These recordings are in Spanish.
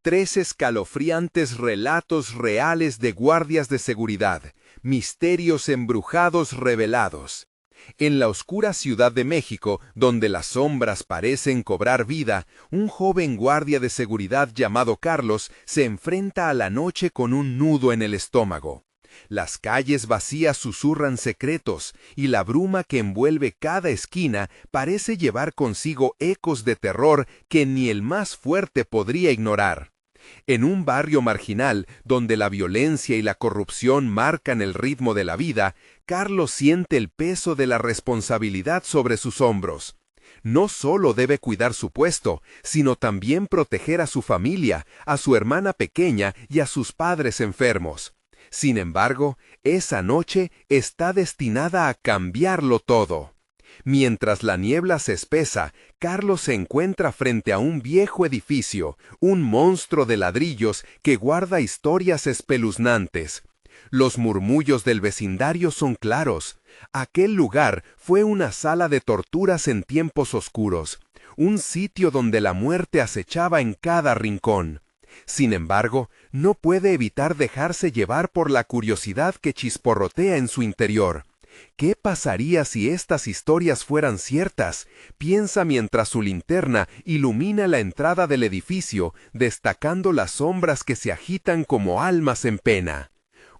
3 escalofriantes relatos reales de guardias de seguridad, misterios embrujados revelados. En la oscura Ciudad de México, donde las sombras parecen cobrar vida, un joven guardia de seguridad llamado Carlos se enfrenta a la noche con un nudo en el estómago. Las calles vacías susurran secretos, y la bruma que envuelve cada esquina parece llevar consigo ecos de terror que ni el más fuerte podría ignorar. En un barrio marginal, donde la violencia y la corrupción marcan el ritmo de la vida, Carlos siente el peso de la responsabilidad sobre sus hombros. No solo debe cuidar su puesto, sino también proteger a su familia, a su hermana pequeña y a sus padres enfermos. Sin embargo, esa noche está destinada a cambiarlo todo. Mientras la niebla se espesa, Carlos se encuentra frente a un viejo edificio, un monstruo de ladrillos que guarda historias espeluznantes. Los murmullos del vecindario son claros. Aquel lugar fue una sala de torturas en tiempos oscuros, un sitio donde la muerte acechaba en cada rincón. Sin embargo, no puede evitar dejarse llevar por la curiosidad que chisporrotea en su interior. ¿Qué pasaría si estas historias fueran ciertas? Piensa mientras su linterna ilumina la entrada del edificio, destacando las sombras que se agitan como almas en pena.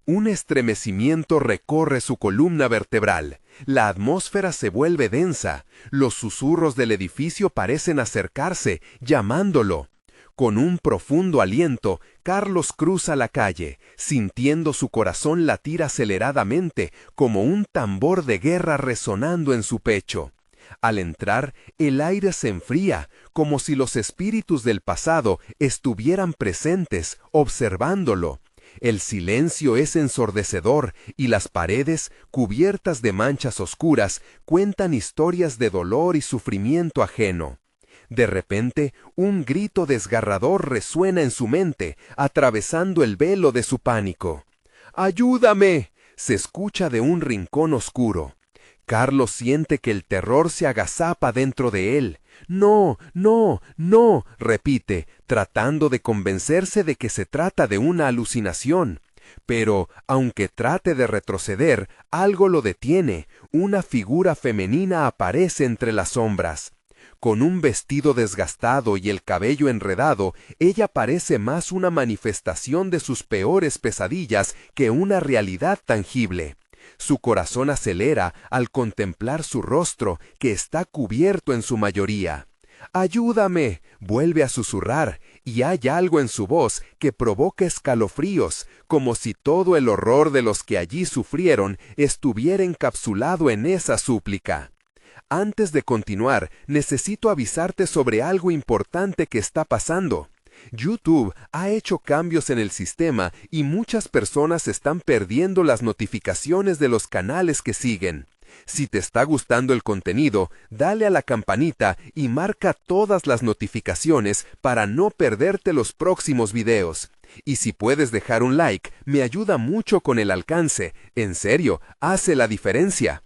Un estremecimiento recorre su columna vertebral. La atmósfera se vuelve densa. Los susurros del edificio parecen acercarse, llamándolo. Con un profundo aliento, Carlos cruza la calle, sintiendo su corazón latir aceleradamente como un tambor de guerra resonando en su pecho. Al entrar, el aire se enfría, como si los espíritus del pasado estuvieran presentes, observándolo. El silencio es ensordecedor y las paredes, cubiertas de manchas oscuras, cuentan historias de dolor y sufrimiento ajeno. De repente, un grito desgarrador resuena en su mente, atravesando el velo de su pánico. ¡Ayúdame!, se escucha de un rincón oscuro. Carlos siente que el terror se agazapa dentro de él. «No, no, no», repite, tratando de convencerse de que se trata de una alucinación. Pero, aunque trate de retroceder, algo lo detiene. Una figura femenina aparece entre las sombras. Con un vestido desgastado y el cabello enredado, ella parece más una manifestación de sus peores pesadillas que una realidad tangible. Su corazón acelera al contemplar su rostro, que está cubierto en su mayoría. «¡Ayúdame!», vuelve a susurrar, y hay algo en su voz que provoca escalofríos, como si todo el horror de los que allí sufrieron estuviera encapsulado en esa súplica. Antes de continuar, necesito avisarte sobre algo importante que está pasando. YouTube ha hecho cambios en el sistema y muchas personas están perdiendo las notificaciones de los canales que siguen. Si te está gustando el contenido, dale a la campanita y marca todas las notificaciones para no perderte los próximos videos. Y si puedes dejar un like, me ayuda mucho con el alcance. En serio, hace la diferencia.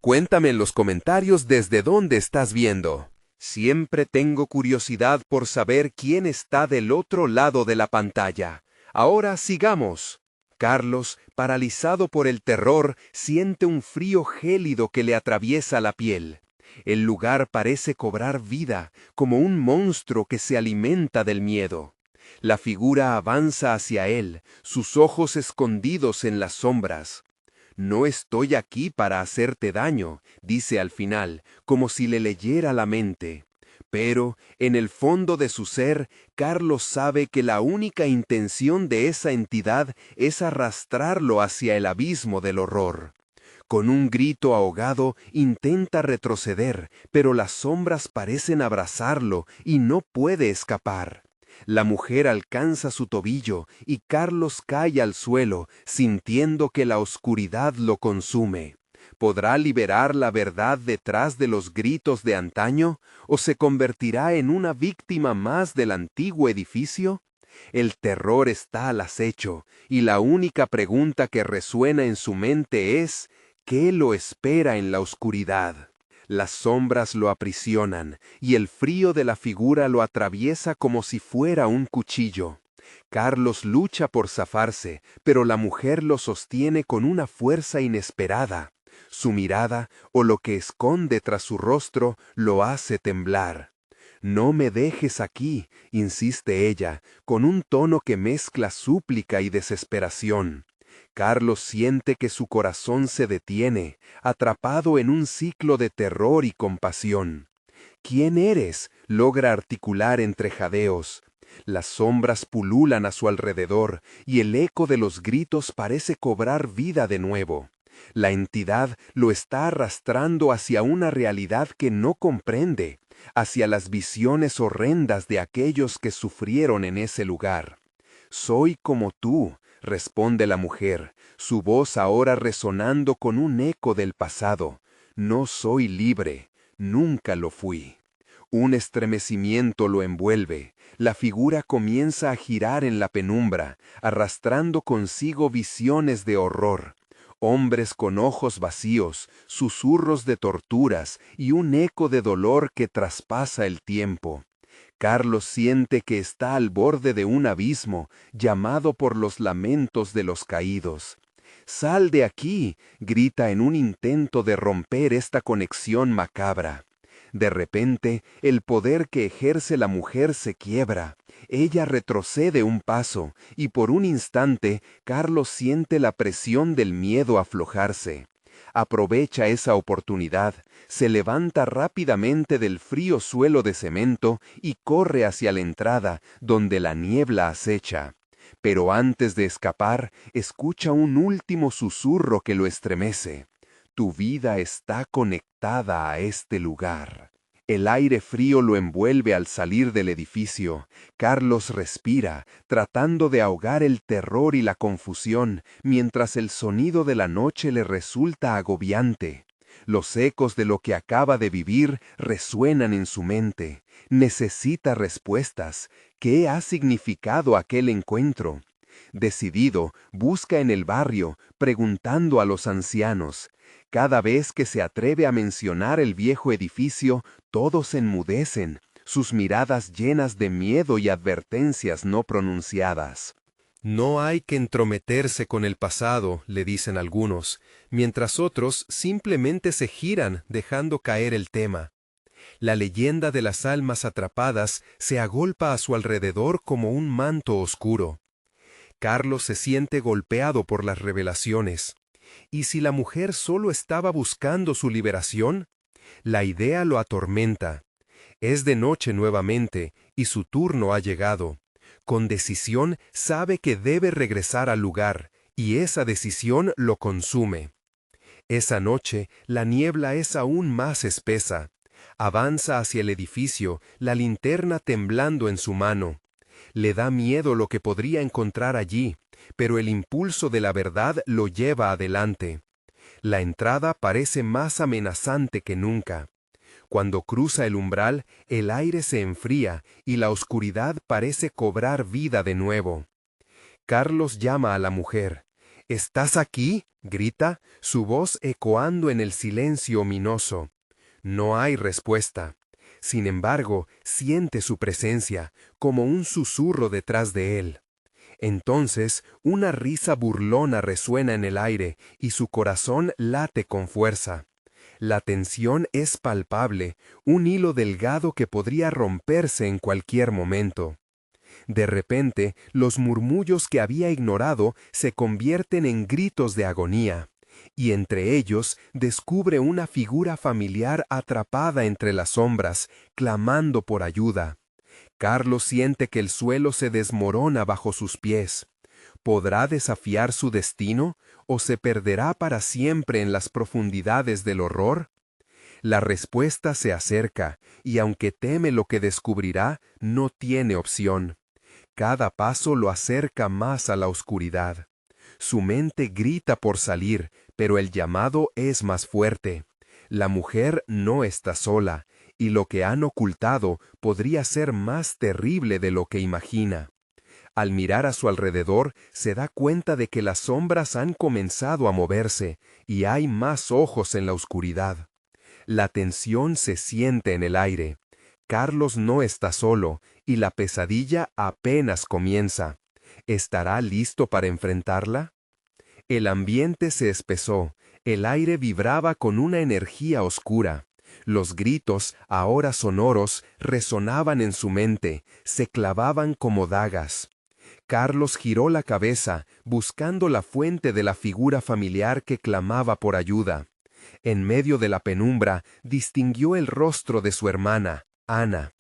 Cuéntame en los comentarios desde dónde estás viendo. Siempre tengo curiosidad por saber quién está del otro lado de la pantalla. Ahora sigamos. Carlos, paralizado por el terror, siente un frío gélido que le atraviesa la piel. El lugar parece cobrar vida, como un monstruo que se alimenta del miedo. La figura avanza hacia él, sus ojos escondidos en las sombras. «No estoy aquí para hacerte daño», dice al final, como si le leyera la mente. Pero, en el fondo de su ser, Carlos sabe que la única intención de esa entidad es arrastrarlo hacia el abismo del horror. Con un grito ahogado, intenta retroceder, pero las sombras parecen abrazarlo y no puede escapar. La mujer alcanza su tobillo y Carlos cae al suelo, sintiendo que la oscuridad lo consume. ¿Podrá liberar la verdad detrás de los gritos de antaño? ¿O se convertirá en una víctima más del antiguo edificio? El terror está al acecho, y la única pregunta que resuena en su mente es: ¿qué lo espera en la oscuridad? Las sombras lo aprisionan, y el frío de la figura lo atraviesa como si fuera un cuchillo. Carlos lucha por zafarse, pero la mujer lo sostiene con una fuerza inesperada. Su mirada, o lo que esconde tras su rostro, lo hace temblar. «No me dejes aquí», insiste ella, con un tono que mezcla súplica y desesperación. Carlos siente que su corazón se detiene, atrapado en un ciclo de terror y compasión. «¿Quién eres?», logra articular entre jadeos. Las sombras pululan a su alrededor, y el eco de los gritos parece cobrar vida de nuevo. La entidad lo está arrastrando hacia una realidad que no comprende, hacia las visiones horrendas de aquellos que sufrieron en ese lugar. «Soy como tú», responde la mujer, su voz ahora resonando con un eco del pasado. «No soy libre, nunca lo fui». Un estremecimiento lo envuelve. La figura comienza a girar en la penumbra, arrastrando consigo visiones de horror. Hombres con ojos vacíos, susurros de torturas y un eco de dolor que traspasa el tiempo. Carlos siente que está al borde de un abismo, llamado por los lamentos de los caídos. «¡Sal de aquí!», grita en un intento de romper esta conexión macabra. De repente, el poder que ejerce la mujer se quiebra. Ella retrocede un paso, y por un instante, Carlos siente la presión del miedo aflojarse. Aprovecha esa oportunidad, se levanta rápidamente del frío suelo de cemento y corre hacia la entrada, donde la niebla acecha. Pero antes de escapar, escucha un último susurro que lo estremece. «Tu vida está conectada a este lugar». El aire frío lo envuelve al salir del edificio. Carlos respira, tratando de ahogar el terror y la confusión, mientras el sonido de la noche le resulta agobiante. Los ecos de lo que acaba de vivir resuenan en su mente. Necesita respuestas. ¿Qué ha significado aquel encuentro? Decidido, busca en el barrio, preguntando a los ancianos. Cada vez que se atreve a mencionar el viejo edificio, todos enmudecen, sus miradas llenas de miedo y advertencias no pronunciadas. «No hay que entrometerse con el pasado», le dicen algunos, mientras otros simplemente se giran dejando caer el tema. La leyenda de las almas atrapadas se agolpa a su alrededor como un manto oscuro. Carlos se siente golpeado por las revelaciones. ¿Y si la mujer solo estaba buscando su liberación? La idea lo atormenta. Es de noche nuevamente, y su turno ha llegado. Con decisión sabe que debe regresar al lugar, y esa decisión lo consume. Esa noche, la niebla es aún más espesa. Avanza hacia el edificio, la linterna temblando en su mano. Le da miedo lo que podría encontrar allí, pero el impulso de la verdad lo lleva adelante. La entrada parece más amenazante que nunca. Cuando cruza el umbral, el aire se enfría y la oscuridad parece cobrar vida de nuevo. Carlos llama a la mujer. «¿Estás aquí?», grita, su voz ecoando en el silencio ominoso. No hay respuesta. Sin embargo, siente su presencia, como un susurro detrás de él. Entonces, una risa burlona resuena en el aire y su corazón late con fuerza. La tensión es palpable, un hilo delgado que podría romperse en cualquier momento. De repente, los murmullos que había ignorado se convierten en gritos de agonía, y entre ellos descubre una figura familiar atrapada entre las sombras, clamando por ayuda. Carlos siente que el suelo se desmorona bajo sus pies. ¿Podrá desafiar su destino o se perderá para siempre en las profundidades del horror? La respuesta se acerca, y aunque teme lo que descubrirá, no tiene opción. Cada paso lo acerca más a la oscuridad. Su mente grita por salir, pero el llamado es más fuerte. La mujer no está sola, y lo que han ocultado podría ser más terrible de lo que imagina. Al mirar a su alrededor, se da cuenta de que las sombras han comenzado a moverse, y hay más ojos en la oscuridad. La tensión se siente en el aire. Carlos no está solo, y la pesadilla apenas comienza. ¿Estará listo para enfrentarla? El ambiente se espesó, el aire vibraba con una energía oscura. Los gritos, ahora sonoros, resonaban en su mente, se clavaban como dagas. Carlos giró la cabeza, buscando la fuente de la figura familiar que clamaba por ayuda. En medio de la penumbra, distinguió el rostro de su hermana, Ana.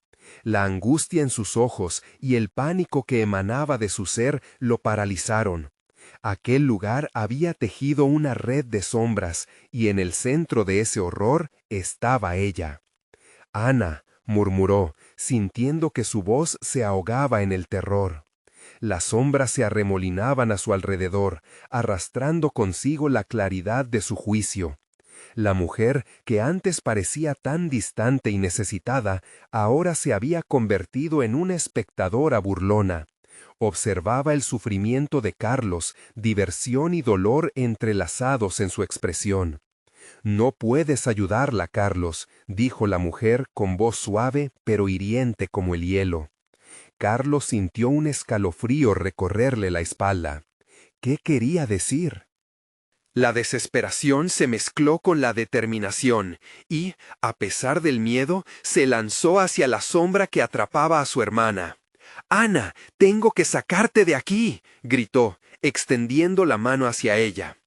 La angustia en sus ojos y el pánico que emanaba de su ser lo paralizaron. Aquel lugar había tejido una red de sombras, y en el centro de ese horror estaba ella. Ana, murmuró, sintiendo que su voz se ahogaba en el terror. Las sombras se arremolinaban a su alrededor, arrastrando consigo la claridad de su juicio. La mujer, que antes parecía tan distante y necesitada, ahora se había convertido en una espectadora burlona. Observaba el sufrimiento de Carlos, diversión y dolor entrelazados en su expresión. «No puedes ayudarla, Carlos», dijo la mujer con voz suave pero hiriente como el hielo. Carlos sintió un escalofrío recorrerle la espalda. ¿Qué quería decir? La desesperación se mezcló con la determinación y, a pesar del miedo, se lanzó hacia la sombra que atrapaba a su hermana. «Ana, tengo que sacarte de aquí», gritó, extendiendo la mano hacia ella.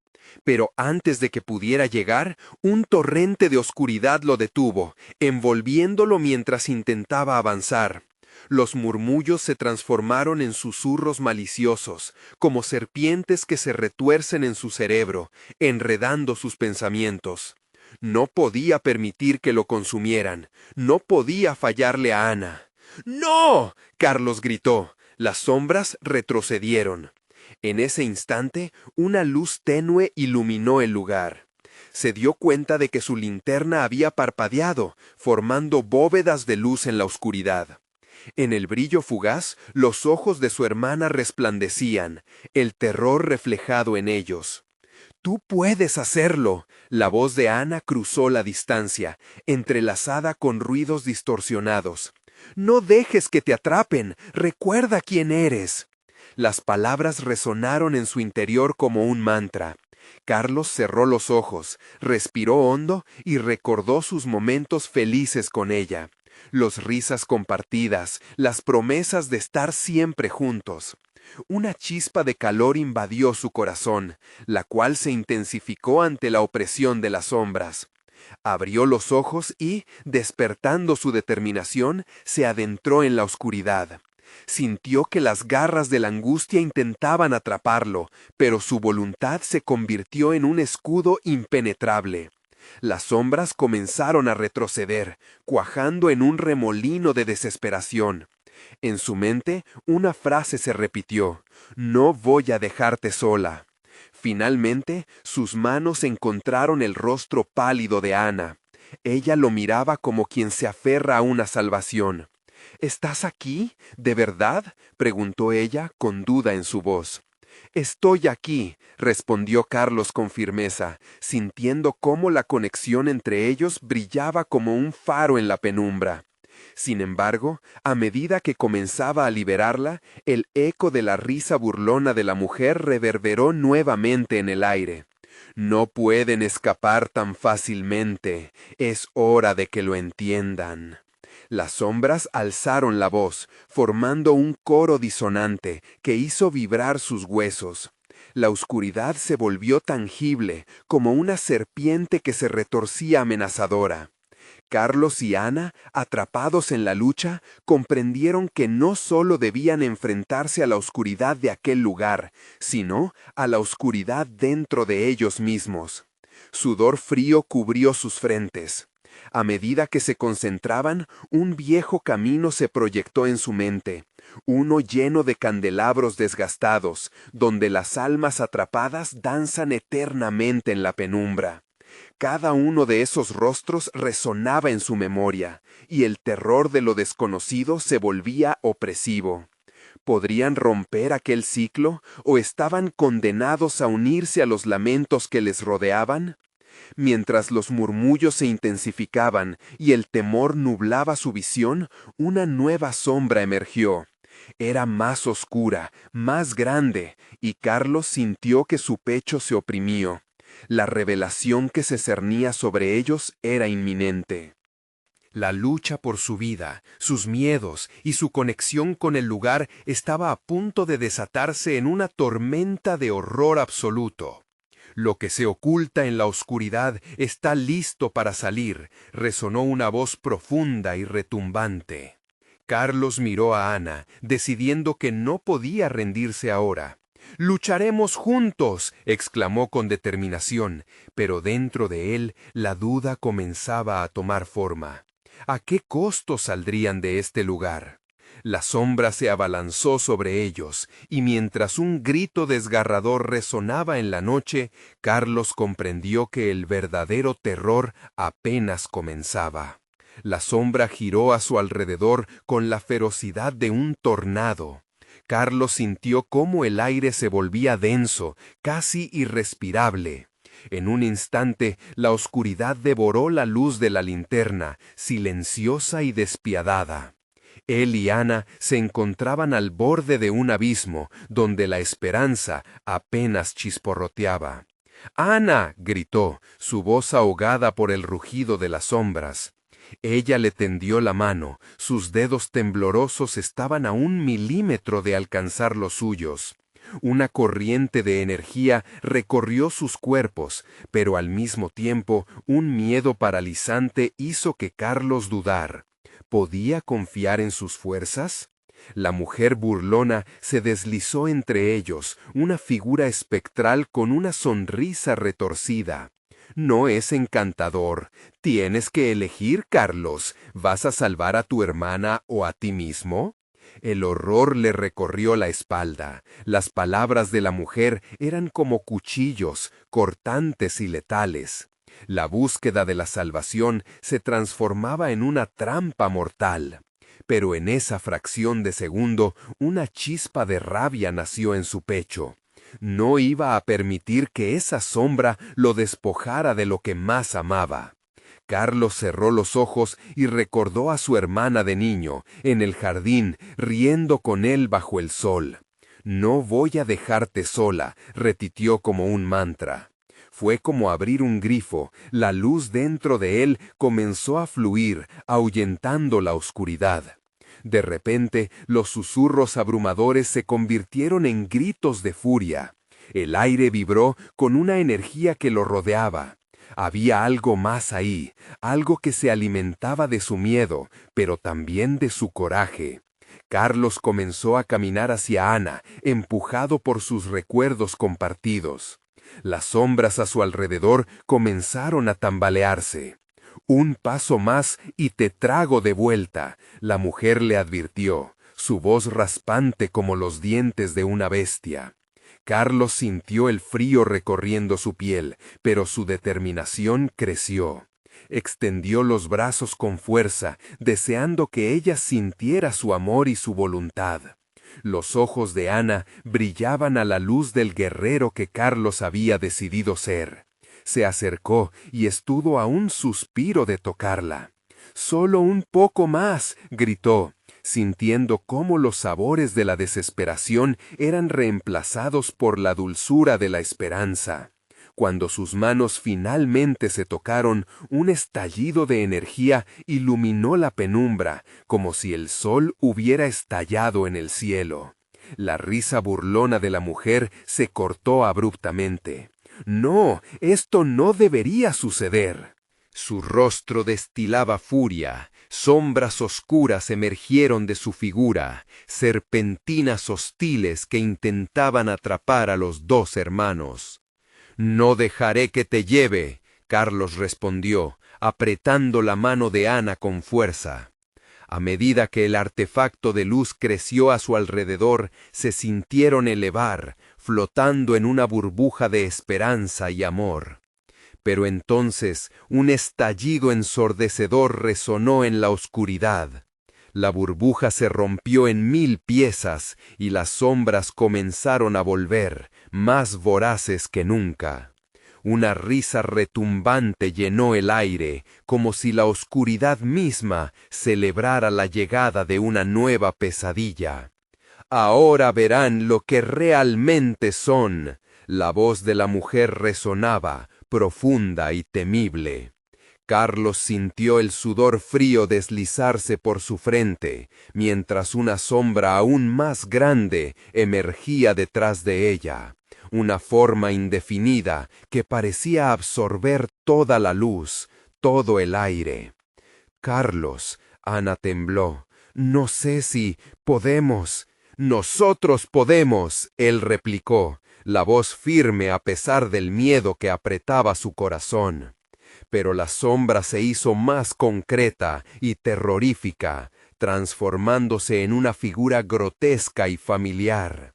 Pero antes de que pudiera llegar, un torrente de oscuridad lo detuvo, envolviéndolo mientras intentaba avanzar. Los murmullos se transformaron en susurros maliciosos, como serpientes que se retuercen en su cerebro, enredando sus pensamientos. No podía permitir que lo consumieran, no podía fallarle a Ana. «¡No!», Carlos gritó. Las sombras retrocedieron. En ese instante, una luz tenue iluminó el lugar. Se dio cuenta de que su linterna había parpadeado, formando bóvedas de luz en la oscuridad. En el brillo fugaz, los ojos de su hermana resplandecían, el terror reflejado en ellos. «Tú puedes hacerlo», la voz de Ana cruzó la distancia, entrelazada con ruidos distorsionados. «No dejes que te atrapen, recuerda quién eres». Las palabras resonaron en su interior como un mantra. Carlos cerró los ojos, respiró hondo y recordó sus momentos felices con ella. Las risas compartidas, las promesas de estar siempre juntos. Una chispa de calor invadió su corazón, la cual se intensificó ante la opresión de las sombras. Abrió los ojos y, despertando su determinación, se adentró en la oscuridad. Sintió que las garras de la angustia intentaban atraparlo, pero su voluntad se convirtió en un escudo impenetrable. Las sombras comenzaron a retroceder, cuajando en un remolino de desesperación. En su mente, una frase se repitió: «No voy a dejarte sola». Finalmente, sus manos encontraron el rostro pálido de Ana. Ella lo miraba como quien se aferra a una salvación. «¿Estás aquí? ¿De verdad?», preguntó ella con duda en su voz. «Estoy aquí», respondió Carlos con firmeza, sintiendo cómo la conexión entre ellos brillaba como un faro en la penumbra. Sin embargo, a medida que comenzaba a liberarla, el eco de la risa burlona de la mujer reverberó nuevamente en el aire. «No pueden escapar tan fácilmente. Es hora de que lo entiendan». Las sombras alzaron la voz, formando un coro disonante que hizo vibrar sus huesos. La oscuridad se volvió tangible, como una serpiente que se retorcía amenazadora. Carlos y Ana, atrapados en la lucha, comprendieron que no solo debían enfrentarse a la oscuridad de aquel lugar, sino a la oscuridad dentro de ellos mismos. Sudor frío cubrió sus frentes. A medida que se concentraban, un viejo camino se proyectó en su mente, uno lleno de candelabros desgastados, donde las almas atrapadas danzan eternamente en la penumbra. Cada uno de esos rostros resonaba en su memoria, y el terror de lo desconocido se volvía opresivo. ¿Podrían romper aquel ciclo o estaban condenados a unirse a los lamentos que les rodeaban? Mientras los murmullos se intensificaban y el temor nublaba su visión, una nueva sombra emergió. Era más oscura, más grande, y Carlos sintió que su pecho se oprimió. La revelación que se cernía sobre ellos era inminente. La lucha por su vida, sus miedos y su conexión con el lugar estaba a punto de desatarse en una tormenta de horror absoluto. Lo que se oculta en la oscuridad está listo para salir, resonó una voz profunda y retumbante. Carlos miró a Ana, decidiendo que no podía rendirse ahora. «¡Lucharemos juntos!», exclamó con determinación, pero dentro de él la duda comenzaba a tomar forma. ¿A qué costo saldrían de este lugar? La sombra se abalanzó sobre ellos, y mientras un grito desgarrador resonaba en la noche, Carlos comprendió que el verdadero terror apenas comenzaba. La sombra giró a su alrededor con la ferocidad de un tornado. Carlos sintió cómo el aire se volvía denso, casi irrespirable. En un instante, la oscuridad devoró la luz de la linterna, silenciosa y despiadada. Él y Ana se encontraban al borde de un abismo, donde la esperanza apenas chisporroteaba. «¡Ana!», gritó, su voz ahogada por el rugido de las sombras. Ella le tendió la mano, sus dedos temblorosos estaban a 1 milímetro de alcanzar los suyos. Una corriente de energía recorrió sus cuerpos, pero al mismo tiempo un miedo paralizante hizo que Carlos dudar. ¿Podía confiar en sus fuerzas? La mujer burlona se deslizó entre ellos, una figura espectral con una sonrisa retorcida. «No es encantador. Tienes que elegir, Carlos. ¿Vas a salvar a tu hermana o a ti mismo?». El horror le recorrió la espalda. Las palabras de la mujer eran como cuchillos, cortantes y letales. La búsqueda de la salvación se transformaba en una trampa mortal. Pero en esa fracción de segundo, una chispa de rabia nació en su pecho. No iba a permitir que esa sombra lo despojara de lo que más amaba. Carlos cerró los ojos y recordó a su hermana de niño, en el jardín, riendo con él bajo el sol. «No voy a dejarte sola», repitió como un mantra. Fue como abrir un grifo, la luz dentro de él comenzó a fluir, ahuyentando la oscuridad. De repente, los susurros abrumadores se convirtieron en gritos de furia. El aire vibró con una energía que lo rodeaba. Había algo más ahí, algo que se alimentaba de su miedo, pero también de su coraje. Carlos comenzó a caminar hacia Ana, empujado por sus recuerdos compartidos. Las sombras a su alrededor comenzaron a tambalearse. «Un paso más y te trago de vuelta», la mujer le advirtió, su voz raspante como los dientes de una bestia. Carlos sintió el frío recorriendo su piel, pero su determinación creció. Extendió los brazos con fuerza, deseando que ella sintiera su amor y su voluntad. Los ojos de Ana brillaban a la luz del guerrero que Carlos había decidido ser. Se acercó y estuvo a un suspiro de tocarla. «¡Solo un poco más!», gritó, sintiendo cómo los sabores de la desesperación eran reemplazados por la dulzura de la esperanza. Cuando sus manos finalmente se tocaron, un estallido de energía iluminó la penumbra, como si el sol hubiera estallado en el cielo. La risa burlona de la mujer se cortó abruptamente. «No, esto no debería suceder». Su rostro destilaba furia, sombras oscuras emergieron de su figura, serpentinas hostiles que intentaban atrapar a los dos hermanos. «No dejaré que te lleve», Carlos respondió, apretando la mano de Ana con fuerza. A medida que el artefacto de luz creció a su alrededor, se sintieron elevar, flotando en una burbuja de esperanza y amor. Pero entonces un estallido ensordecedor resonó en la oscuridad. La burbuja se rompió en 1000 piezas y las sombras comenzaron a volver, más voraces que nunca. Una risa retumbante llenó el aire, como si la oscuridad misma celebrara la llegada de una nueva pesadilla. Ahora verán lo que realmente son. La voz de la mujer resonaba, profunda y temible. Carlos sintió el sudor frío deslizarse por su frente, mientras una sombra aún más grande emergía detrás de ella. Una forma indefinida que parecía absorber toda la luz, todo el aire. Carlos, Ana tembló. No sé si podemos. Nosotros podemos, él replicó, la voz firme a pesar del miedo que apretaba su corazón. Pero la sombra se hizo más concreta y terrorífica, transformándose en una figura grotesca y familiar.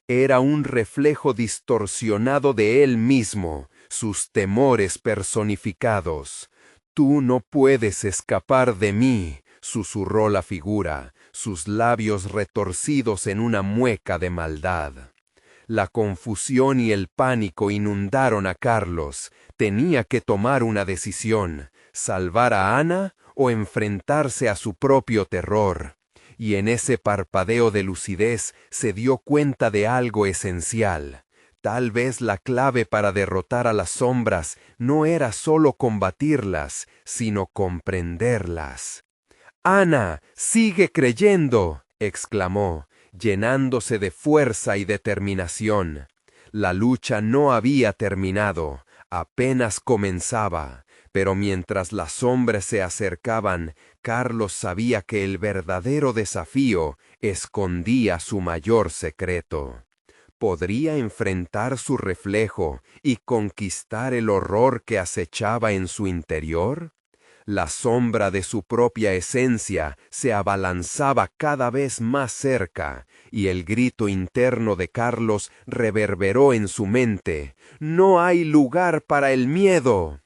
Era un reflejo distorsionado de él mismo, sus temores personificados. «Tú no puedes escapar de mí», susurró la figura, sus labios retorcidos en una mueca de maldad. La confusión y el pánico inundaron a Carlos. Tenía que tomar una decisión: salvar a Ana o enfrentarse a su propio terror. Y en ese parpadeo de lucidez se dio cuenta de algo esencial. Tal vez la clave para derrotar a las sombras no era solo combatirlas, sino comprenderlas. «Ana, sigue creyendo», exclamó, llenándose de fuerza y determinación. La lucha no había terminado, apenas comenzaba, pero mientras las sombras se acercaban, Carlos sabía que el verdadero desafío escondía su mayor secreto. ¿Podría enfrentar su reflejo y conquistar el horror que acechaba en su interior? La sombra de su propia esencia se abalanzaba cada vez más cerca, y el grito interno de Carlos reverberó en su mente: «¡No hay lugar para el miedo!».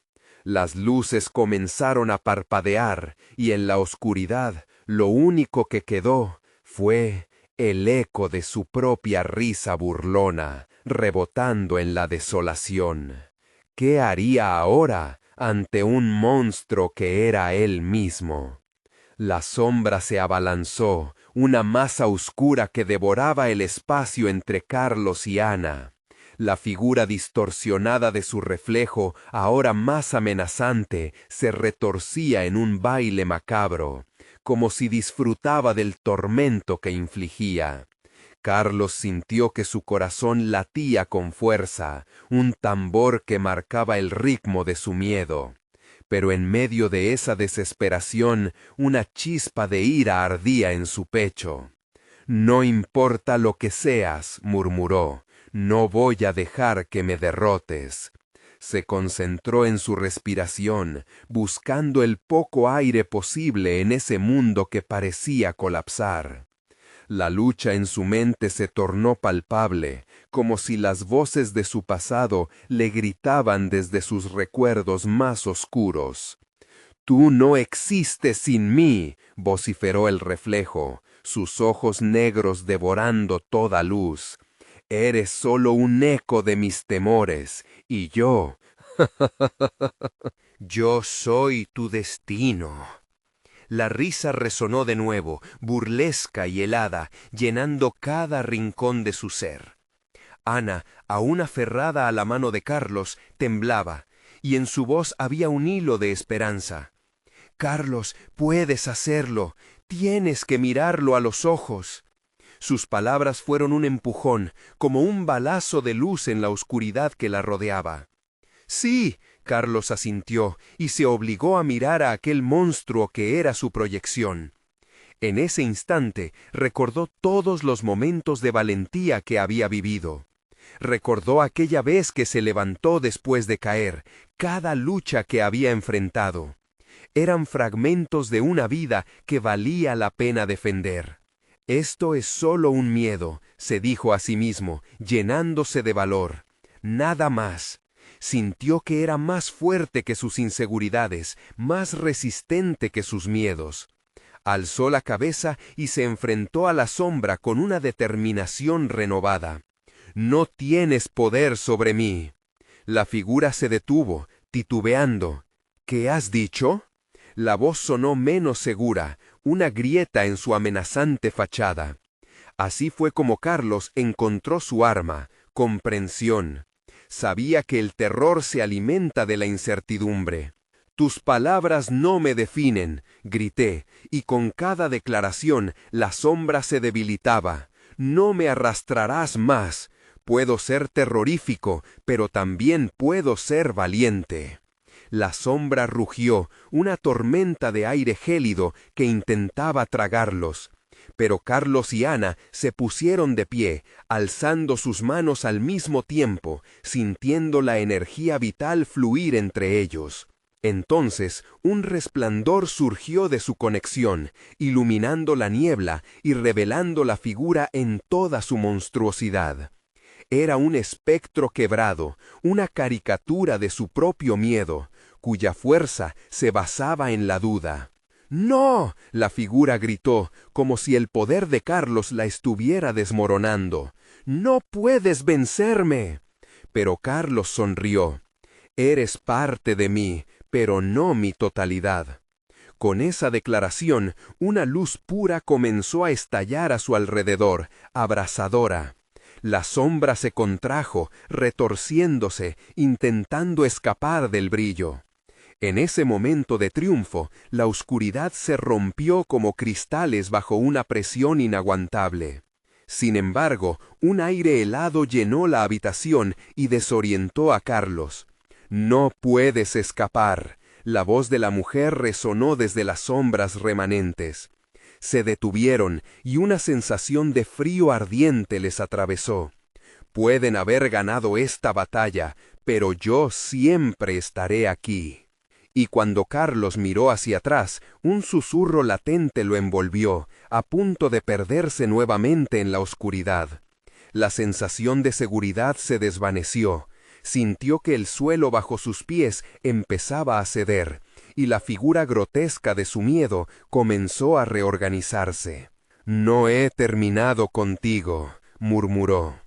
Las luces comenzaron a parpadear, y en la oscuridad lo único que quedó fue el eco de su propia risa burlona, rebotando en la desolación. ¿Qué haría ahora ante un monstruo que era él mismo? La sombra se abalanzó, una masa oscura que devoraba el espacio entre Carlos y Ana. La figura distorsionada de su reflejo, ahora más amenazante, se retorcía en un baile macabro, como si disfrutaba del tormento que infligía. Carlos sintió que su corazón latía con fuerza, un tambor que marcaba el ritmo de su miedo. Pero en medio de esa desesperación, una chispa de ira ardía en su pecho. «No importa lo que seas», murmuró, «no voy a dejar que me derrotes». Se concentró en su respiración, buscando el poco aire posible en ese mundo que parecía colapsar. La lucha en su mente se tornó palpable, como si las voces de su pasado le gritaban desde sus recuerdos más oscuros. «Tú no existes sin mí», vociferó el reflejo, sus ojos negros devorando toda luz. «Eres solo un eco de mis temores, y yo, yo soy tu destino». La risa resonó de nuevo, burlesca y helada, llenando cada rincón de su ser. Ana, aún aferrada a la mano de Carlos, temblaba, y en su voz había un hilo de esperanza. «Carlos, puedes hacerlo. Tienes que mirarlo a los ojos». Sus palabras fueron un empujón, como un balazo de luz en la oscuridad que la rodeaba. «Sí», Carlos asintió, y se obligó a mirar a aquel monstruo que era su proyección. En ese instante recordó todos los momentos de valentía que había vivido. Recordó aquella vez que se levantó después de caer, cada lucha que había enfrentado. Eran fragmentos de una vida que valía la pena defender. «Esto es solo un miedo», se dijo a sí mismo, llenándose de valor. «Nada más». Sintió que era más fuerte que sus inseguridades, más resistente que sus miedos. Alzó la cabeza y se enfrentó a la sombra con una determinación renovada. «No tienes poder sobre mí». La figura se detuvo, titubeando. ¿Qué has dicho? La voz sonó menos segura, una grieta en su amenazante fachada. Así fue como Carlos encontró su arma, comprensión. Sabía que el terror se alimenta de la incertidumbre. Tus palabras no me definen, grité, y con cada declaración la sombra se debilitaba. No me arrastrarás más. Puedo ser terrorífico, pero también puedo ser valiente. La sombra rugió, una tormenta de aire gélido que intentaba tragarlos. Pero Carlos y Ana se pusieron de pie, alzando sus manos al mismo tiempo, sintiendo la energía vital fluir entre ellos. Entonces un resplandor surgió de su conexión, iluminando la niebla y revelando la figura en toda su monstruosidad. Era un espectro quebrado, una caricatura de su propio miedo, cuya fuerza se basaba en la duda. ¡No!, la figura gritó, como si el poder de Carlos la estuviera desmoronando. ¡No puedes vencerme! Pero Carlos sonrió. Eres parte de mí, pero no mi totalidad. Con esa declaración, una luz pura comenzó a estallar a su alrededor, abrasadora. La sombra se contrajo, retorciéndose, intentando escapar del brillo. En ese momento de triunfo, la oscuridad se rompió como cristales bajo una presión inaguantable. Sin embargo, un aire helado llenó la habitación y desorientó a Carlos. «No puedes escapar», la voz de la mujer resonó desde las sombras remanentes. Se detuvieron y una sensación de frío ardiente les atravesó. «Pueden haber ganado esta batalla, pero yo siempre estaré aquí». Y cuando Carlos miró hacia atrás, un susurro latente lo envolvió, a punto de perderse nuevamente en la oscuridad. La sensación de seguridad se desvaneció. Sintió que el suelo bajo sus pies empezaba a ceder, y la figura grotesca de su miedo comenzó a reorganizarse. «No he terminado contigo», murmuró.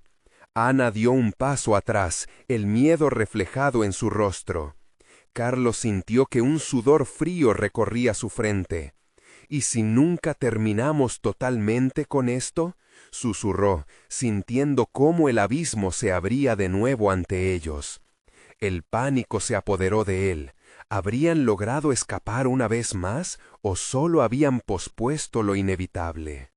Ana dio un paso atrás, el miedo reflejado en su rostro. Carlos sintió que un sudor frío recorría su frente. «¿Y si nunca terminamos totalmente con esto?», susurró, sintiendo cómo el abismo se abría de nuevo ante ellos. El pánico se apoderó de él. ¿Habrían logrado escapar una vez más o solo habían pospuesto lo inevitable?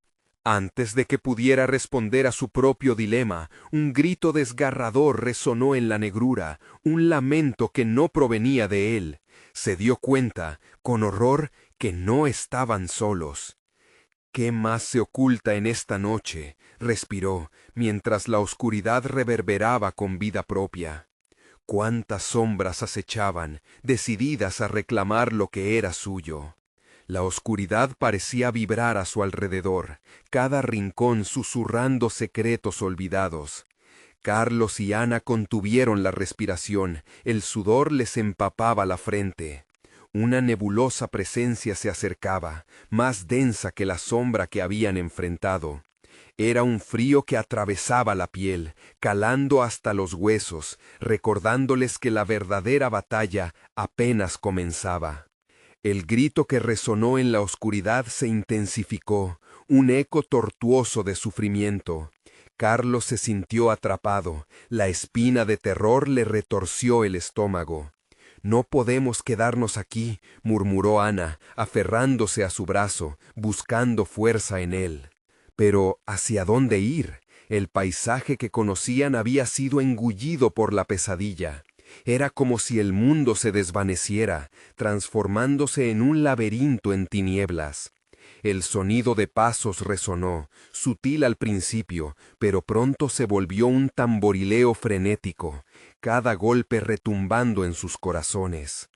Antes de que pudiera responder a su propio dilema, un grito desgarrador resonó en la negrura, un lamento que no provenía de él. Se dio cuenta, con horror, que no estaban solos. «¿Qué más se oculta en esta noche?», respiró, mientras la oscuridad reverberaba con vida propia. Cuántas sombras acechaban, decididas a reclamar lo que era suyo. La oscuridad parecía vibrar a su alrededor, cada rincón susurrando secretos olvidados. Carlos y Ana contuvieron la respiración, el sudor les empapaba la frente. Una nebulosa presencia se acercaba, más densa que la sombra que habían enfrentado. Era un frío que atravesaba la piel, calando hasta los huesos, recordándoles que la verdadera batalla apenas comenzaba. El grito que resonó en la oscuridad se intensificó, un eco tortuoso de sufrimiento. Carlos se sintió atrapado, la espina de terror le retorció el estómago. «No podemos quedarnos aquí», murmuró Ana, aferrándose a su brazo, buscando fuerza en él. Pero, ¿hacia dónde ir? El paisaje que conocían había sido engullido por la pesadilla. Era como si el mundo se desvaneciera, transformándose en un laberinto en tinieblas. El sonido de pasos resonó, sutil al principio, pero pronto se volvió un tamborileo frenético, cada golpe retumbando en sus corazones.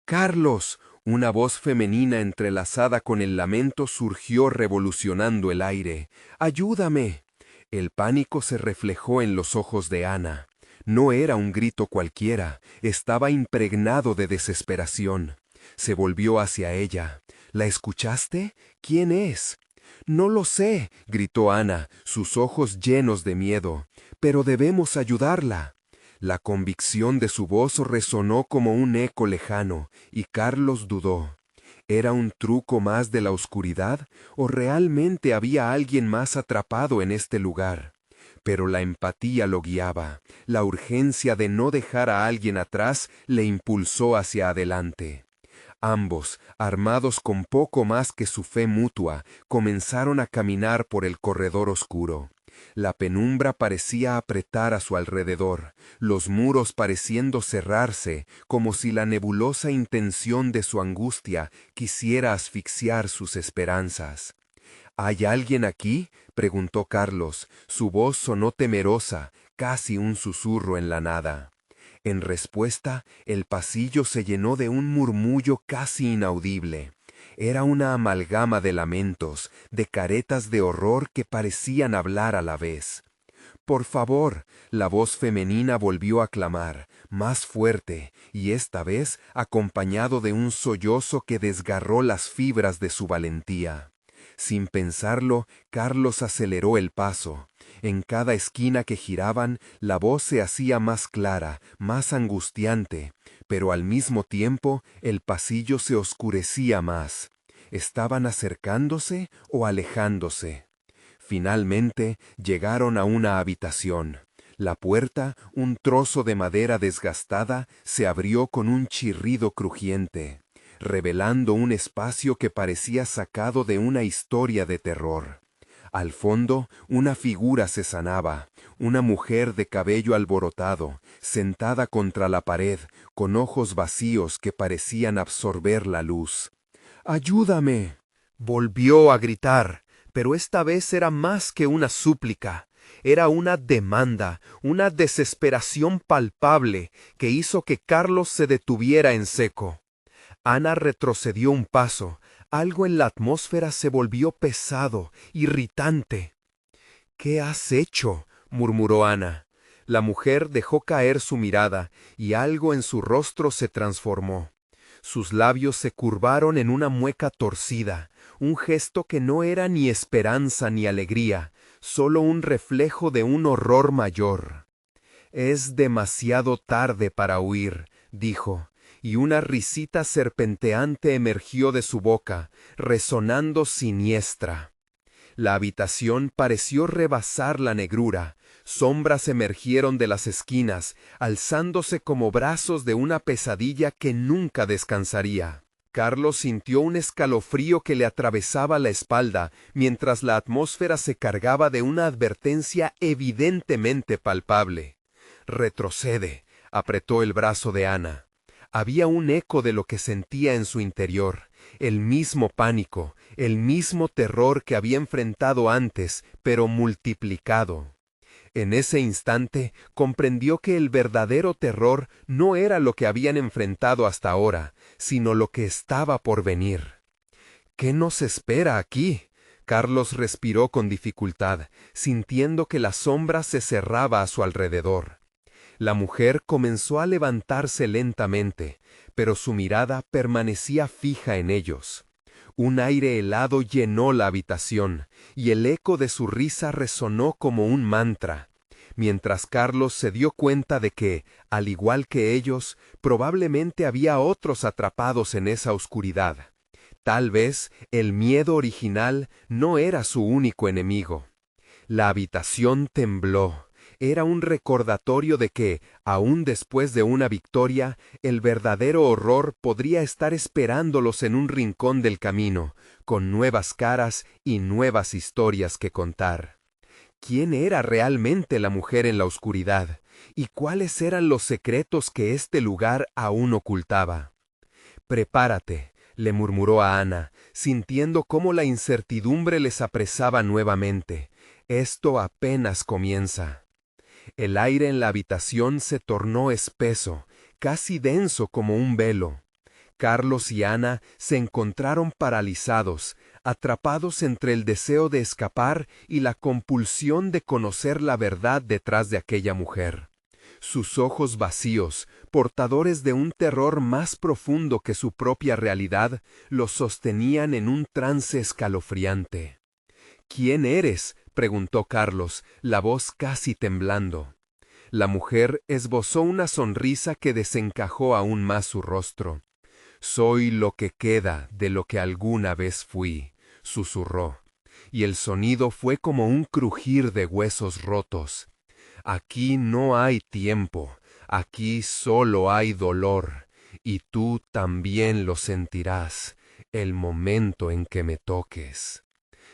«¡Carlos!», una voz femenina entrelazada con el lamento surgió revolucionando el aire. «¡Ayúdame!». El pánico se reflejó en los ojos de Ana. No era un grito cualquiera, estaba impregnado de desesperación. Se volvió hacia ella. «¿La escuchaste? ¿Quién es?». «No lo sé», gritó Ana, sus ojos llenos de miedo. «Pero debemos ayudarla». La convicción de su voz resonó como un eco lejano, y Carlos dudó. ¿Era un truco más de la oscuridad, o realmente había alguien más atrapado en este lugar? Pero la empatía lo guiaba. La urgencia de no dejar a alguien atrás le impulsó hacia adelante. Ambos, armados con poco más que su fe mutua, comenzaron a caminar por el corredor oscuro. La penumbra parecía apretar a su alrededor, los muros pareciendo cerrarse, como si la nebulosa intención de su angustia quisiera asfixiar sus esperanzas. ¿Hay alguien aquí?, preguntó Carlos. Su voz sonó temerosa, casi un susurro en la nada. En respuesta, el pasillo se llenó de un murmullo casi inaudible. Era una amalgama de lamentos, de caretas de horror que parecían hablar a la vez. «Por favor», la voz femenina volvió a clamar, más fuerte, y esta vez acompañado de un sollozo que desgarró las fibras de su valentía. Sin pensarlo, Carlos aceleró el paso. En cada esquina que giraban, la voz se hacía más clara, más angustiante, pero al mismo tiempo el pasillo se oscurecía más. ¿Estaban acercándose o alejándose? Finalmente llegaron a una habitación. La puerta, un trozo de madera desgastada, se abrió con un chirrido crujiente, revelando un espacio que parecía sacado de una historia de terror. Al fondo, una figura se sanaba, una mujer de cabello alborotado, sentada contra la pared, con ojos vacíos que parecían absorber la luz. «¡Ayúdame!», volvió a gritar, pero esta vez era más que una súplica. Era una demanda, una desesperación palpable que hizo que Carlos se detuviera en seco. Ana retrocedió un paso. Algo en la atmósfera se volvió pesado, irritante. «¿Qué has hecho?», murmuró Ana. La mujer dejó caer su mirada, y algo en su rostro se transformó. Sus labios se curvaron en una mueca torcida, un gesto que no era ni esperanza ni alegría, solo un reflejo de un horror mayor. «Es demasiado tarde para huir», dijo, y una risita serpenteante emergió de su boca, resonando siniestra. La habitación pareció rebasar la negrura. Sombras emergieron de las esquinas, alzándose como brazos de una pesadilla que nunca descansaría. Carlos sintió un escalofrío que le atravesaba la espalda, mientras la atmósfera se cargaba de una advertencia evidentemente palpable. «Retrocede», apretó el brazo de Ana. Había un eco de lo que sentía en su interior, el mismo pánico, el mismo terror que había enfrentado antes, pero multiplicado. En ese instante comprendió que el verdadero terror no era lo que habían enfrentado hasta ahora, sino lo que estaba por venir. «¿Qué nos espera aquí?», Carlos respiró con dificultad, sintiendo que la sombra se cerraba a su alrededor. La mujer comenzó a levantarse lentamente, pero su mirada permanecía fija en ellos. Un aire helado llenó la habitación, y el eco de su risa resonó como un mantra, mientras Carlos se dio cuenta de que, al igual que ellos, probablemente había otros atrapados en esa oscuridad. Tal vez el miedo original no era su único enemigo. La habitación tembló. Era un recordatorio de que, aún después de una victoria, el verdadero horror podría estar esperándolos en un rincón del camino, con nuevas caras y nuevas historias que contar. ¿Quién era realmente la mujer en la oscuridad? ¿Y cuáles eran los secretos que este lugar aún ocultaba? «Prepárate», le murmuró a Ana, sintiendo cómo la incertidumbre les apresaba nuevamente. «Esto apenas comienza». El aire en la habitación se tornó espeso, casi denso como un velo. Carlos y Ana se encontraron paralizados, atrapados entre el deseo de escapar y la compulsión de conocer la verdad detrás de aquella mujer. Sus ojos vacíos, portadores de un terror más profundo que su propia realidad, los sostenían en un trance escalofriante. «¿Quién eres?», preguntó Carlos, la voz casi temblando. La mujer esbozó una sonrisa que desencajó aún más su rostro. «Soy lo que queda de lo que alguna vez fui», susurró, y el sonido fue como un crujir de huesos rotos. «Aquí no hay tiempo, aquí solo hay dolor, y tú también lo sentirás el momento en que me toques».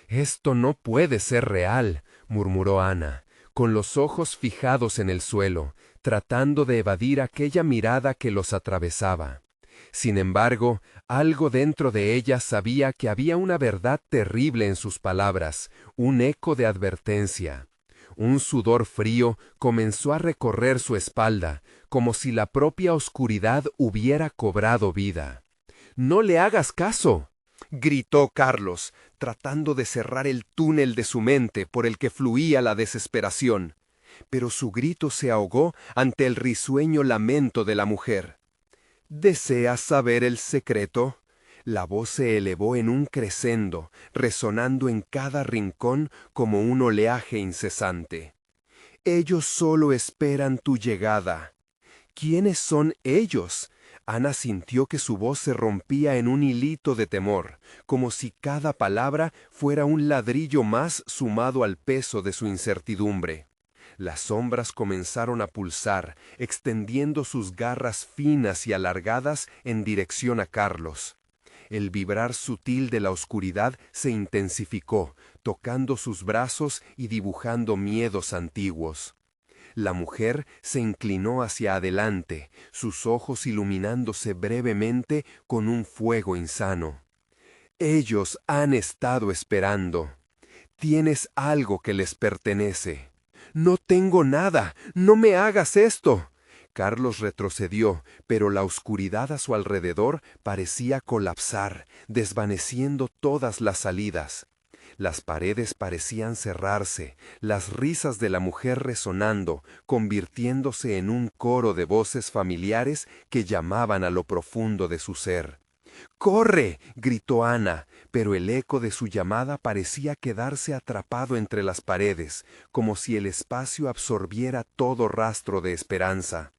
«Esto no puede ser real», murmuró Ana, con los ojos fijados en el suelo, tratando de evadir aquella mirada que los atravesaba. Sin embargo, algo dentro de ella sabía que había una verdad terrible en sus palabras, un eco de advertencia. Un sudor frío comenzó a recorrer su espalda, como si la propia oscuridad hubiera cobrado vida. «¡No le hagas caso!», gritó Carlos, tratando de cerrar el túnel de su mente por el que fluía la desesperación. Pero su grito se ahogó ante el risueño lamento de la mujer. «¿Deseas saber el secreto?». La voz se elevó en un crescendo, resonando en cada rincón como un oleaje incesante. «Ellos solo esperan tu llegada». «¿Quiénes son ellos?». Ana sintió que su voz se rompía en un hilito de temor, como si cada palabra fuera un ladrillo más sumado al peso de su incertidumbre. Las sombras comenzaron a pulsar, extendiendo sus garras finas y alargadas en dirección a Carlos. El vibrar sutil de la oscuridad se intensificó, tocando sus brazos y dibujando miedos antiguos. La mujer se inclinó hacia adelante, sus ojos iluminándose brevemente con un fuego insano. «Ellos han estado esperando. Tienes algo que les pertenece». «No tengo nada. No me hagas esto». Carlos retrocedió, pero la oscuridad a su alrededor parecía colapsar, desvaneciendo todas las salidas. Las paredes parecían cerrarse, las risas de la mujer resonando, convirtiéndose en un coro de voces familiares que llamaban a lo profundo de su ser. «¡Corre!», gritó Ana, pero el eco de su llamada parecía quedarse atrapado entre las paredes, como si el espacio absorbiera todo rastro de esperanza.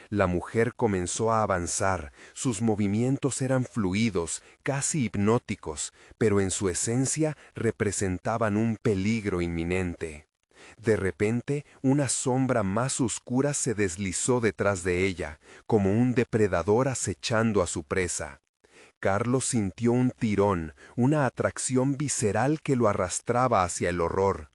La mujer comenzó a avanzar, sus movimientos eran fluidos, casi hipnóticos, pero en su esencia representaban un peligro inminente. De repente, una sombra más oscura se deslizó detrás de ella, como un depredador acechando a su presa. Carlos sintió un tirón, una atracción visceral que lo arrastraba hacia el horror.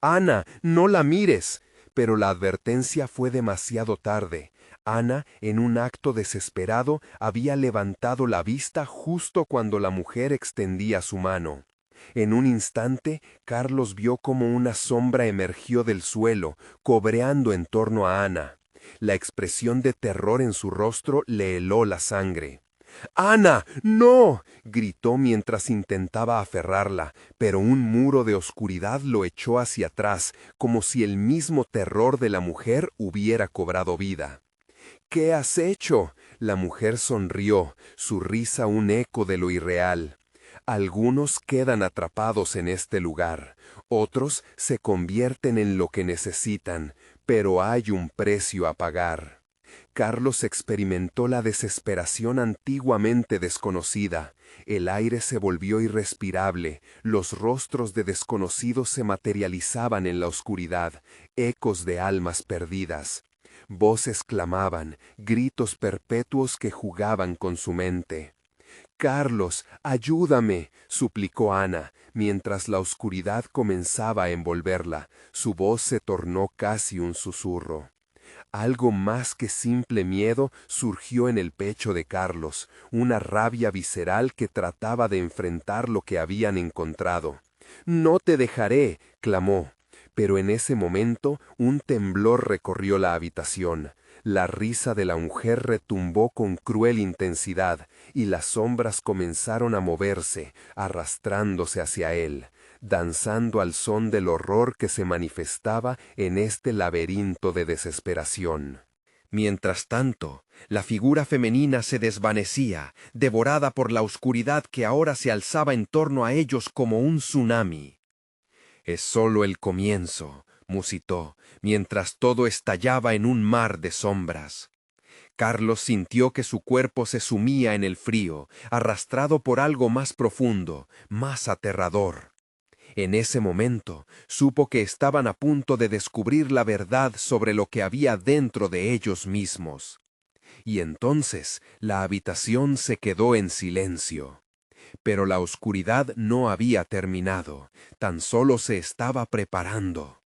«Ana, no la mires». Pero la advertencia fue demasiado tarde. Ana, en un acto desesperado, había levantado la vista justo cuando la mujer extendía su mano. En un instante, Carlos vio como una sombra emergió del suelo, cobreando en torno a Ana. La expresión de terror en su rostro le heló la sangre. «¡Ana, no!», gritó mientras intentaba aferrarla, pero un muro de oscuridad lo echó hacia atrás, como si el mismo terror de la mujer hubiera cobrado vida. «¿Qué has hecho?». La mujer sonrió, su risa un eco de lo irreal. «Algunos quedan atrapados en este lugar, otros se convierten en lo que necesitan, pero hay un precio a pagar». Carlos experimentó la desesperación antiguamente desconocida. El aire se volvió irrespirable, los rostros de desconocidos se materializaban en la oscuridad, ecos de almas perdidas. Voces clamaban, gritos perpetuos que jugaban con su mente. «Carlos, ayúdame», suplicó Ana, mientras la oscuridad comenzaba a envolverla. Su voz se tornó casi un susurro. Algo más que simple miedo surgió en el pecho de Carlos, una rabia visceral que trataba de enfrentar lo que habían encontrado. «No te dejaré», clamó. Pero en ese momento un temblor recorrió la habitación. La risa de la mujer retumbó con cruel intensidad, y las sombras comenzaron a moverse, arrastrándose hacia él, danzando al son del horror que se manifestaba en este laberinto de desesperación. Mientras tanto, la figura femenina se desvanecía, devorada por la oscuridad que ahora se alzaba en torno a ellos como un tsunami. «Es solo el comienzo», musitó, mientras todo estallaba en un mar de sombras. Carlos sintió que su cuerpo se sumía en el frío, arrastrado por algo más profundo, más aterrador. En ese momento, supo que estaban a punto de descubrir la verdad sobre lo que había dentro de ellos mismos. Y entonces la habitación se quedó en silencio. Pero la oscuridad no había terminado, tan solo se estaba preparando.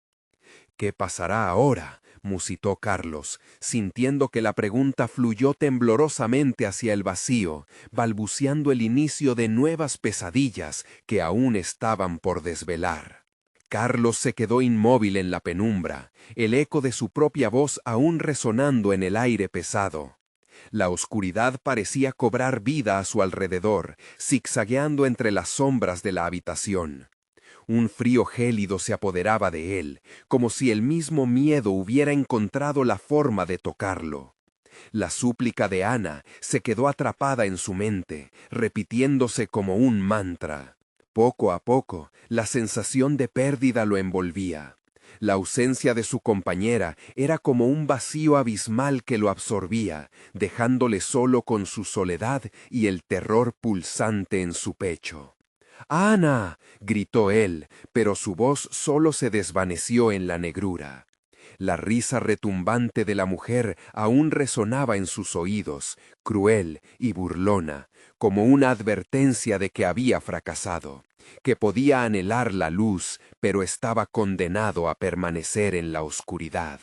¿Qué pasará ahora?, musitó Carlos, sintiendo que la pregunta fluyó temblorosamente hacia el vacío, balbuceando el inicio de nuevas pesadillas que aún estaban por desvelar. Carlos se quedó inmóvil en la penumbra, el eco de su propia voz aún resonando en el aire pesado. La oscuridad parecía cobrar vida a su alrededor, zigzagueando entre las sombras de la habitación. Un frío gélido se apoderaba de él, como si el mismo miedo hubiera encontrado la forma de tocarlo. La súplica de Ana se quedó atrapada en su mente, repitiéndose como un mantra. Poco a poco, la sensación de pérdida lo envolvía. La ausencia de su compañera era como un vacío abismal que lo absorbía, dejándole solo con su soledad y el terror pulsante en su pecho. «¡Ana!», gritó él, pero su voz solo se desvaneció en la negrura. La risa retumbante de la mujer aún resonaba en sus oídos, cruel y burlona, como una advertencia de que había fracasado, que podía anhelar la luz, pero estaba condenado a permanecer en la oscuridad.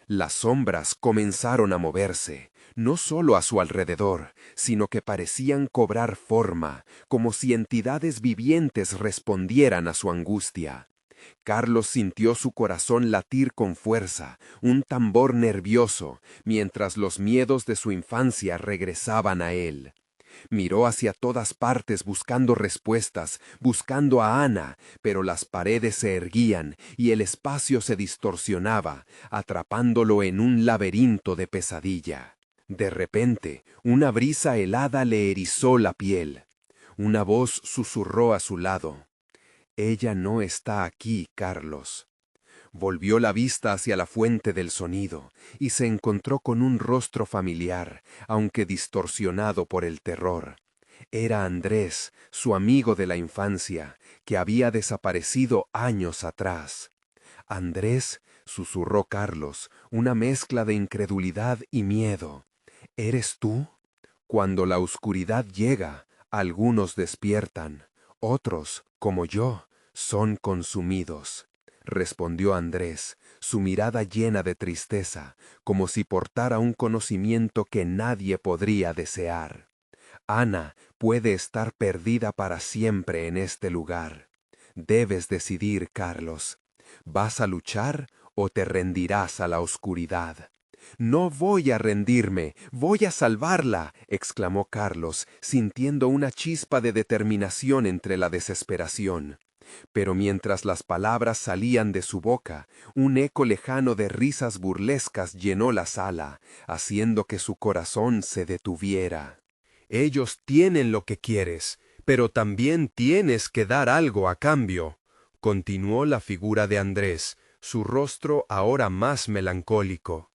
Las sombras comenzaron a moverse, no solo a su alrededor, sino que parecían cobrar forma, como si entidades vivientes respondieran a su angustia. Carlos sintió su corazón latir con fuerza, un tambor nervioso, mientras los miedos de su infancia regresaban a él. Miró hacia todas partes buscando respuestas, buscando a Ana, pero las paredes se erguían y el espacio se distorsionaba, atrapándolo en un laberinto de pesadilla. De repente, una brisa helada le erizó la piel. Una voz susurró a su lado. «Ella no está aquí, Carlos». Volvió la vista hacia la fuente del sonido y se encontró con un rostro familiar, aunque distorsionado por el terror. Era Andrés, su amigo de la infancia, que había desaparecido años atrás. «Andrés», susurró Carlos, una mezcla de incredulidad y miedo. «¿Eres tú?». Cuando la oscuridad llega, algunos despiertan, otros, como yo, son consumidos, respondió Andrés, su mirada llena de tristeza, como si portara un conocimiento que nadie podría desear. Ana puede estar perdida para siempre en este lugar. Debes decidir, Carlos. ¿Vas a luchar o te rendirás a la oscuridad? «No voy a rendirme, voy a salvarla», exclamó Carlos, sintiendo una chispa de determinación entre la desesperación. Pero mientras las palabras salían de su boca, un eco lejano de risas burlescas llenó la sala, haciendo que su corazón se detuviera. Ellos tienen lo que quieres, pero también tienes que dar algo a cambio, continuó la figura de Andrés, su rostro ahora más melancólico.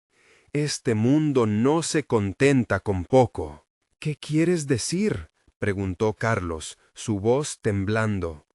Este mundo no se contenta con poco. «¿Qué quieres decir?», preguntó Carlos, su voz temblando.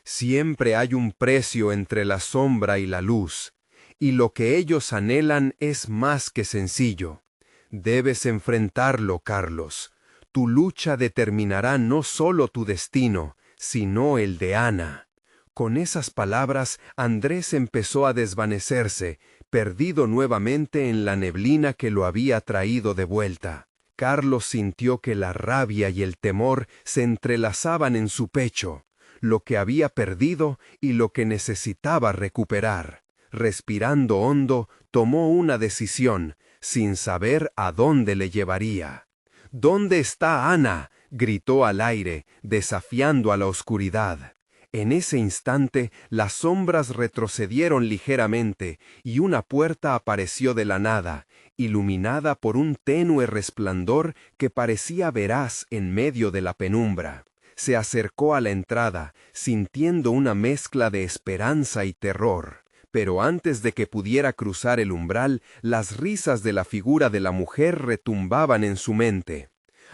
«Siempre hay un precio entre la sombra y la luz, y lo que ellos anhelan es más que sencillo. Debes enfrentarlo, Carlos. Tu lucha determinará no solo tu destino, sino el de Ana». Con esas palabras, Andrés empezó a desvanecerse, perdido nuevamente en la neblina que lo había traído de vuelta. Carlos sintió que la rabia y el temor se entrelazaban en su pecho, lo que había perdido y lo que necesitaba recuperar. Respirando hondo, tomó una decisión, sin saber a dónde le llevaría. «¿Dónde está Ana?», gritó al aire, desafiando a la oscuridad. En ese instante, las sombras retrocedieron ligeramente y una puerta apareció de la nada, iluminada por un tenue resplandor que parecía veraz en medio de la penumbra. Se acercó a la entrada, sintiendo una mezcla de esperanza y terror, Pero antes de que pudiera cruzar el umbral, las risas de la figura de la mujer retumbaban en su mente.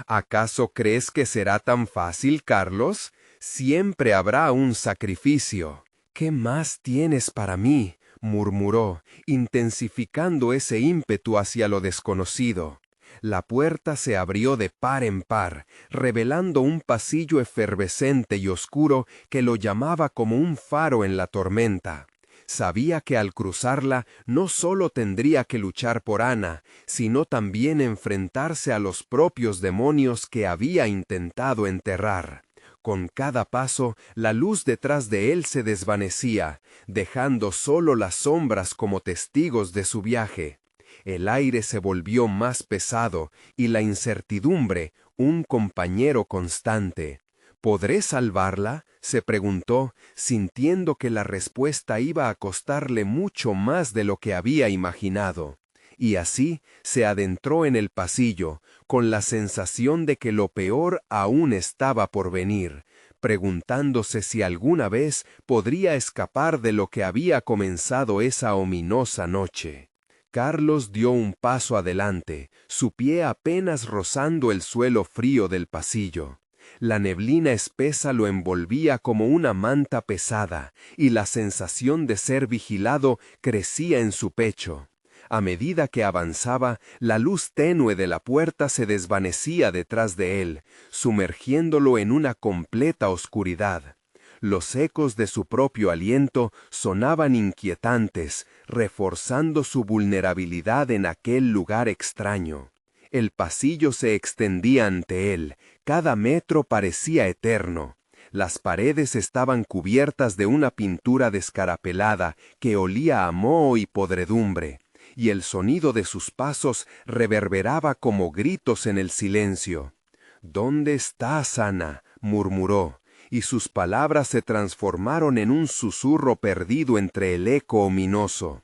¿Acaso crees que será tan fácil, Carlos? Siempre habrá un sacrificio. ¿Qué más tienes para mí?, murmuró, intensificando ese ímpetu hacia lo desconocido. La puerta se abrió de par en par, revelando un pasillo efervescente y oscuro que lo llamaba como un faro en la tormenta. Sabía que al cruzarla no solo tendría que luchar por Ana, sino también enfrentarse a los propios demonios que había intentado enterrar. Con cada paso, la luz detrás de él se desvanecía, dejando solo las sombras como testigos de su viaje. El aire se volvió más pesado y la incertidumbre, un compañero constante. ¿Podré salvarla?, se preguntó, sintiendo que la respuesta iba a costarle mucho más de lo que había imaginado. Y así se adentró en el pasillo, con la sensación de que lo peor aún estaba por venir, preguntándose si alguna vez podría escapar de lo que había comenzado esa ominosa noche. Carlos dio un paso adelante, su pie apenas rozando el suelo frío del pasillo. La neblina espesa lo envolvía como una manta pesada, y la sensación de ser vigilado crecía en su pecho. A medida que avanzaba, la luz tenue de la puerta se desvanecía detrás de él, sumergiéndolo en una completa oscuridad. Los ecos de su propio aliento sonaban inquietantes, reforzando su vulnerabilidad en aquel lugar extraño. El pasillo se extendía ante él, cada metro parecía eterno. Las paredes estaban cubiertas de una pintura descarapelada que olía a moho y podredumbre, y el sonido de sus pasos reverberaba como gritos en el silencio. «¿Dónde estás, Ana?», murmuró, y sus palabras se transformaron en un susurro perdido entre el eco ominoso.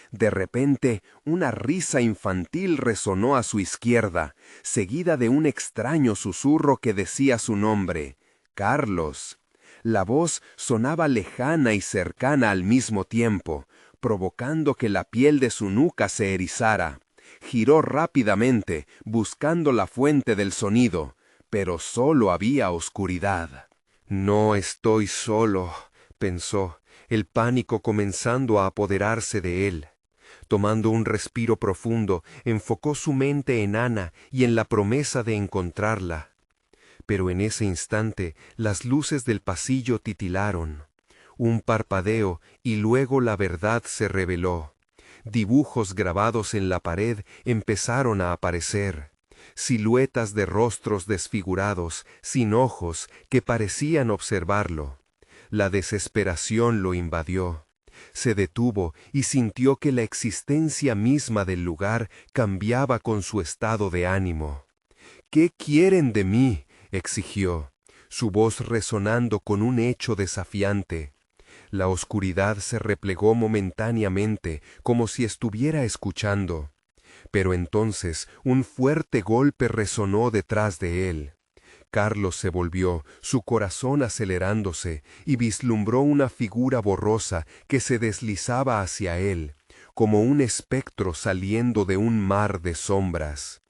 De repente, una risa infantil resonó a su izquierda, seguida de un extraño susurro que decía su nombre, Carlos. La voz sonaba lejana y cercana al mismo tiempo, provocando que la piel de su nuca se erizara. Giró rápidamente, buscando la fuente del sonido, pero solo había oscuridad. «No estoy solo», pensó, el pánico comenzando a apoderarse de él. Tomando un respiro profundo, enfocó su mente en Ana y en la promesa de encontrarla. Pero en ese instante, las luces del pasillo titilaron. Un parpadeo y luego la verdad se reveló. Dibujos grabados en la pared empezaron a aparecer. Siluetas de rostros desfigurados, sin ojos, que parecían observarlo. La desesperación lo invadió. Se detuvo y sintió que la existencia misma del lugar cambiaba con su estado de ánimo. «¿Qué quieren de mí?», exigió, su voz resonando con un eco desafiante. La oscuridad se replegó momentáneamente, como si estuviera escuchando. Pero entonces un fuerte golpe resonó detrás de él. Carlos se volvió, su corazón acelerándose, y vislumbró una figura borrosa que se deslizaba hacia él, como un espectro saliendo de un mar de sombras.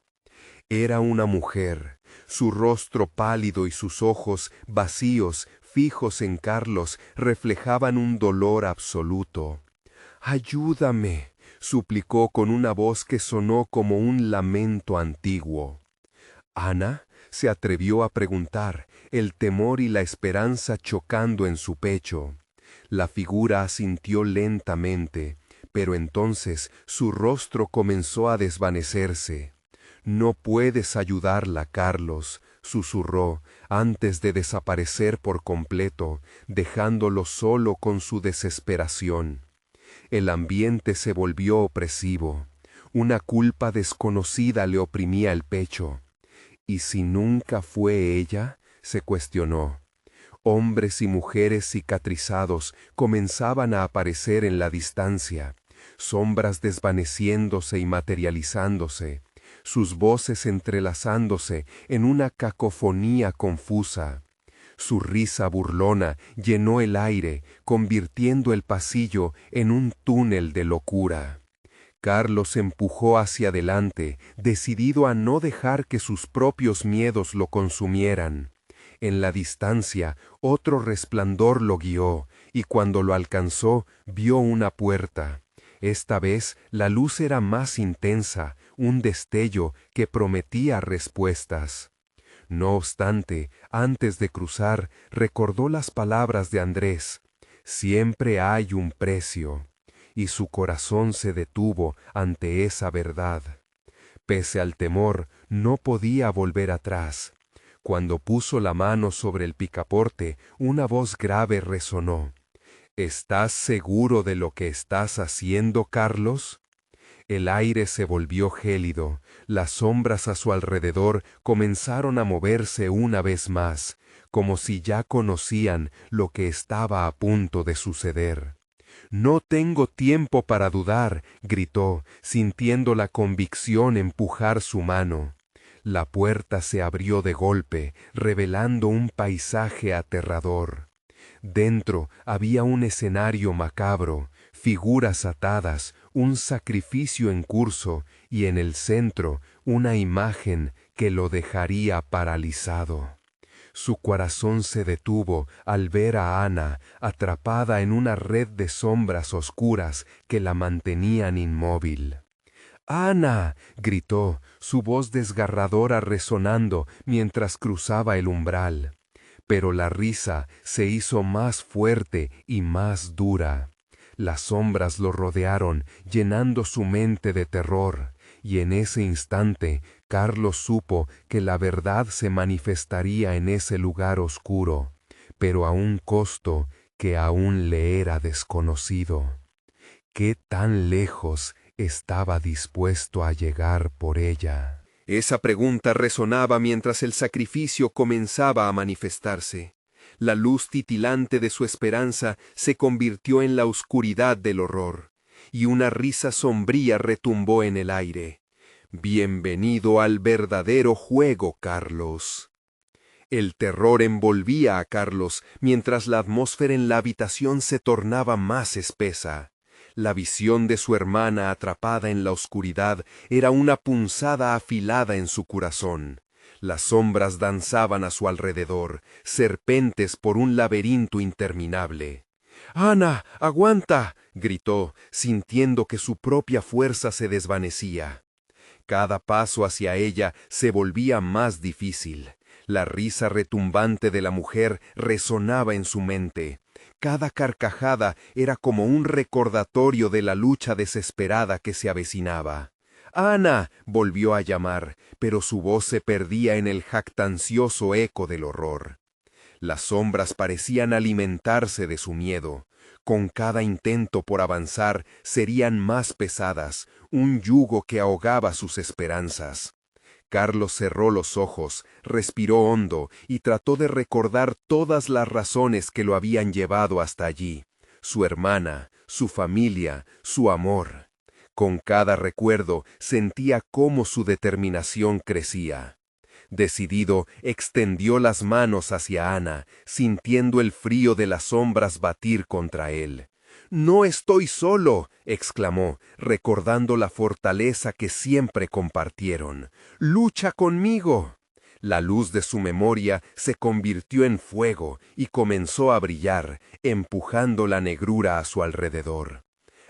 Era una mujer, su rostro pálido y sus ojos, vacíos, fijos en Carlos, reflejaban un dolor absoluto. «Ayúdame», suplicó con una voz que sonó como un lamento antiguo. «¿Ana?», se atrevió a preguntar, el temor y la esperanza chocando en su pecho. La figura asintió lentamente, pero entonces su rostro comenzó a desvanecerse. «No puedes ayudarla, Carlos», susurró, antes de desaparecer por completo, dejándolo solo con su desesperación. El ambiente se volvió opresivo. Una culpa desconocida le oprimía el pecho. ¿Y si nunca fue ella?, se cuestionó. Hombres y mujeres cicatrizados comenzaban a aparecer en la distancia, sombras desvaneciéndose y materializándose, sus voces entrelazándose en una cacofonía confusa. Su risa burlona llenó el aire, convirtiendo el pasillo en un túnel de locura. Carlos empujó hacia adelante, decidido a no dejar que sus propios miedos lo consumieran. En la distancia, otro resplandor lo guió, y cuando lo alcanzó, vio una puerta. Esta vez la luz era más intensa, un destello que prometía respuestas. No obstante, antes de cruzar, recordó las palabras de Andrés: «Siempre hay un precio», y su corazón se detuvo ante esa verdad. Pese al temor, no podía volver atrás. Cuando puso la mano sobre el picaporte, una voz grave resonó: «¿Estás seguro de lo que estás haciendo, Carlos?». El aire se volvió gélido, las sombras a su alrededor comenzaron a moverse una vez más, como si ya conocían lo que estaba a punto de suceder. «No tengo tiempo para dudar», gritó, sintiendo la convicción empujar su mano. La puerta se abrió de golpe, revelando un paisaje aterrador. Dentro había un escenario macabro, figuras atadas, un sacrificio en curso y en el centro una imagen que lo dejaría paralizado. Su corazón se detuvo al ver a Ana atrapada en una red de sombras oscuras que la mantenían inmóvil. «¡Ana!», gritó, su voz desgarradora resonando mientras cruzaba el umbral. Pero la risa se hizo más fuerte y más dura. Las sombras lo rodearon, llenando su mente de terror, y en ese instante Carlos supo que la verdad se manifestaría en ese lugar oscuro, pero a un costo que aún le era desconocido. ¿Qué tan lejos estaba dispuesto a llegar por ella? Esa pregunta resonaba mientras el sacrificio comenzaba a manifestarse. La luz titilante de su esperanza se convirtió en la oscuridad del horror, y una risa sombría retumbó en el aire. «Bienvenido al verdadero juego, Carlos». El terror envolvía a Carlos mientras la atmósfera en la habitación se tornaba más espesa. La visión de su hermana atrapada en la oscuridad era una punzada afilada en su corazón. Las sombras danzaban a su alrededor, serpentes por un laberinto interminable. «¡Ana, aguanta!», gritó, sintiendo que su propia fuerza se desvanecía. Cada paso hacia ella se volvía más difícil. La risa retumbante de la mujer resonaba en su mente. Cada carcajada era como un recordatorio de la lucha desesperada que se avecinaba. «¡Ana!», volvió a llamar, pero su voz se perdía en el jactancioso eco del horror. Las sombras parecían alimentarse de su miedo. Con cada intento por avanzar serían más pesadas, un yugo que ahogaba sus esperanzas. Carlos cerró los ojos, respiró hondo y trató de recordar todas las razones que lo habían llevado hasta allí: su hermana, su familia, su amor. Con cada recuerdo sentía cómo su determinación crecía. Decidido, extendió las manos hacia Ana, sintiendo el frío de las sombras batir contra él. «No estoy solo», exclamó, recordando la fortaleza que siempre compartieron. «¡Lucha conmigo!». La luz de su memoria se convirtió en fuego y comenzó a brillar, empujando la negrura a su alrededor.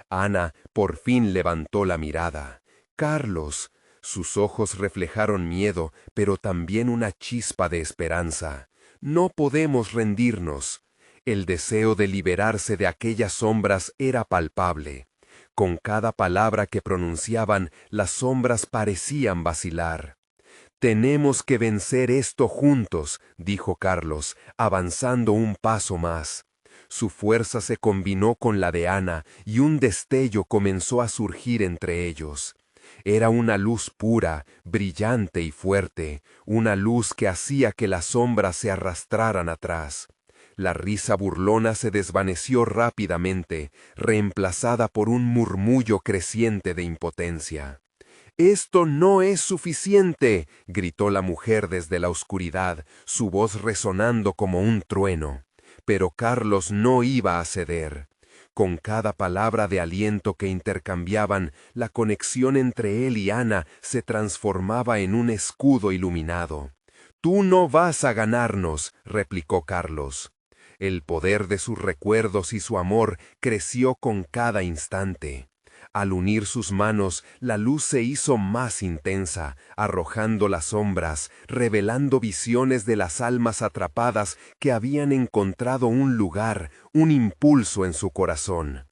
Ana por fin levantó la mirada. «Carlos». Sus ojos reflejaron miedo, pero también una chispa de esperanza. «No podemos rendirnos». El deseo de liberarse de aquellas sombras era palpable. Con cada palabra que pronunciaban, las sombras parecían vacilar. «Tenemos que vencer esto juntos», dijo Carlos, avanzando un paso más. Su fuerza se combinó con la de Ana y un destello comenzó a surgir entre ellos. Era una luz pura, brillante y fuerte, una luz que hacía que las sombras se arrastraran atrás. La risa burlona se desvaneció rápidamente, reemplazada por un murmullo creciente de impotencia. «Esto no es suficiente», gritó la mujer desde la oscuridad, su voz resonando como un trueno. Pero Carlos no iba a ceder. Con cada palabra de aliento que intercambiaban, la conexión entre él y Ana se transformaba en un escudo iluminado. «Tú no vas a ganarnos», replicó Carlos. El poder de sus recuerdos y su amor creció con cada instante. Al unir sus manos, la luz se hizo más intensa, arrojando las sombras, revelando visiones de las almas atrapadas que habían encontrado un lugar, un impulso en su corazón.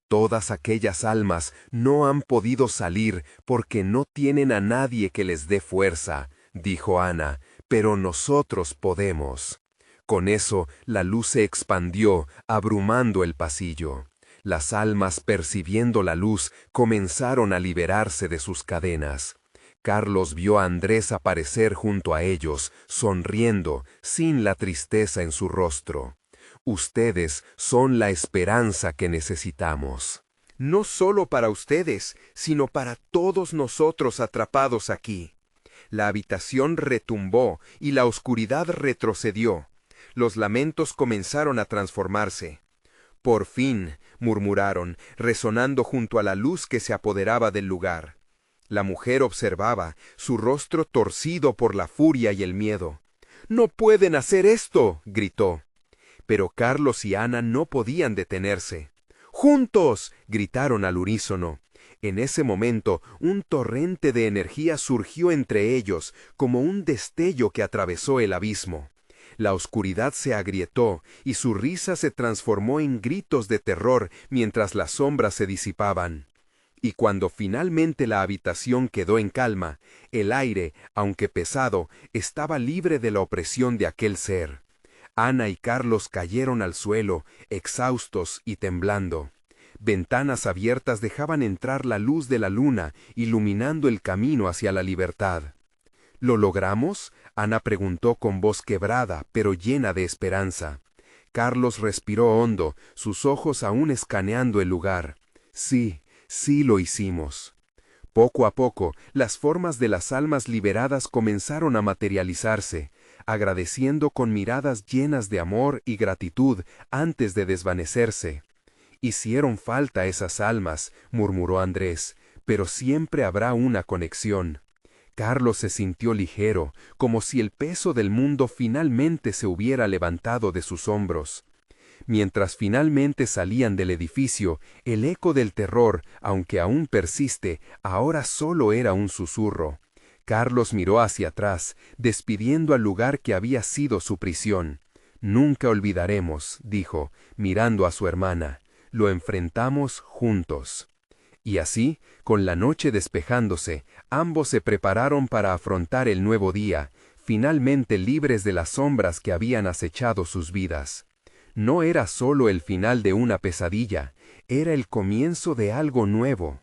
Todas aquellas almas no han podido salir porque no tienen a nadie que les dé fuerza, dijo Ana, pero nosotros podemos. Con eso, la luz se expandió, abrumando el pasillo. Las almas, percibiendo la luz, comenzaron a liberarse de sus cadenas. Carlos vio a Andrés aparecer junto a ellos, sonriendo, sin la tristeza en su rostro. Ustedes son la esperanza que necesitamos. No solo para ustedes, sino para todos nosotros atrapados aquí. La habitación retumbó y la oscuridad retrocedió. Los lamentos comenzaron a transformarse. «Por fin», murmuraron, resonando junto a la luz que se apoderaba del lugar. La mujer observaba, su rostro torcido por la furia y el miedo. «¡No pueden hacer esto!», gritó. Pero Carlos y Ana no podían detenerse. «¡Juntos!», gritaron al unísono. En ese momento, un torrente de energía surgió entre ellos, como un destello que atravesó el abismo. La oscuridad se agrietó y su risa se transformó en gritos de terror mientras las sombras se disipaban. Y cuando finalmente la habitación quedó en calma, el aire, aunque pesado, estaba libre de la opresión de aquel ser. Ana y Carlos cayeron al suelo, exhaustos y temblando. Ventanas abiertas dejaban entrar la luz de la luna, iluminando el camino hacia la libertad. «¿Lo logramos?», Ana preguntó con voz quebrada, pero llena de esperanza. Carlos respiró hondo, sus ojos aún escaneando el lugar. «Sí, sí lo hicimos». Poco a poco, las formas de las almas liberadas comenzaron a materializarse, agradeciendo con miradas llenas de amor y gratitud antes de desvanecerse. «Hicieron falta esas almas», murmuró Andrés, «pero siempre habrá una conexión». Carlos se sintió ligero, como si el peso del mundo finalmente se hubiera levantado de sus hombros. Mientras finalmente salían del edificio, el eco del terror, aunque aún persiste, ahora solo era un susurro. Carlos miró hacia atrás, despidiendo al lugar que había sido su prisión. «Nunca olvidaremos», dijo, mirando a su hermana. «Lo enfrentamos juntos». Y así, con la noche despejándose, ambos se prepararon para afrontar el nuevo día, finalmente libres de las sombras que habían acechado sus vidas. No era solo el final de una pesadilla, era el comienzo de algo nuevo.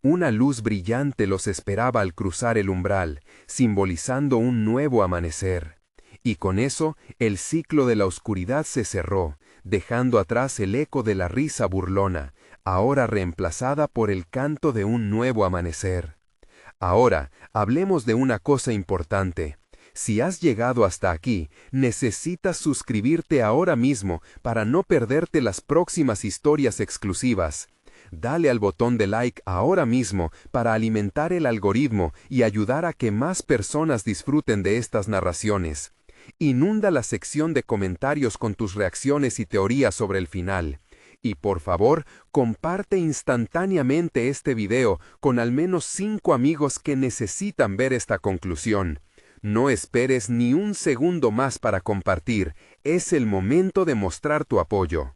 Una luz brillante los esperaba al cruzar el umbral, simbolizando un nuevo amanecer. Y con eso, el ciclo de la oscuridad se cerró, dejando atrás el eco de la risa burlona, ahora reemplazada por el canto de un nuevo amanecer. Ahora, hablemos de una cosa importante. Si has llegado hasta aquí, necesitas suscribirte ahora mismo para no perderte las próximas historias exclusivas. Dale al botón de like ahora mismo para alimentar el algoritmo y ayudar a que más personas disfruten de estas narraciones. Inunda la sección de comentarios con tus reacciones y teorías sobre el final. Y por favor, comparte instantáneamente este video con al menos 5 amigos que necesitan ver esta conclusión. No esperes ni un segundo más para compartir, es el momento de mostrar tu apoyo.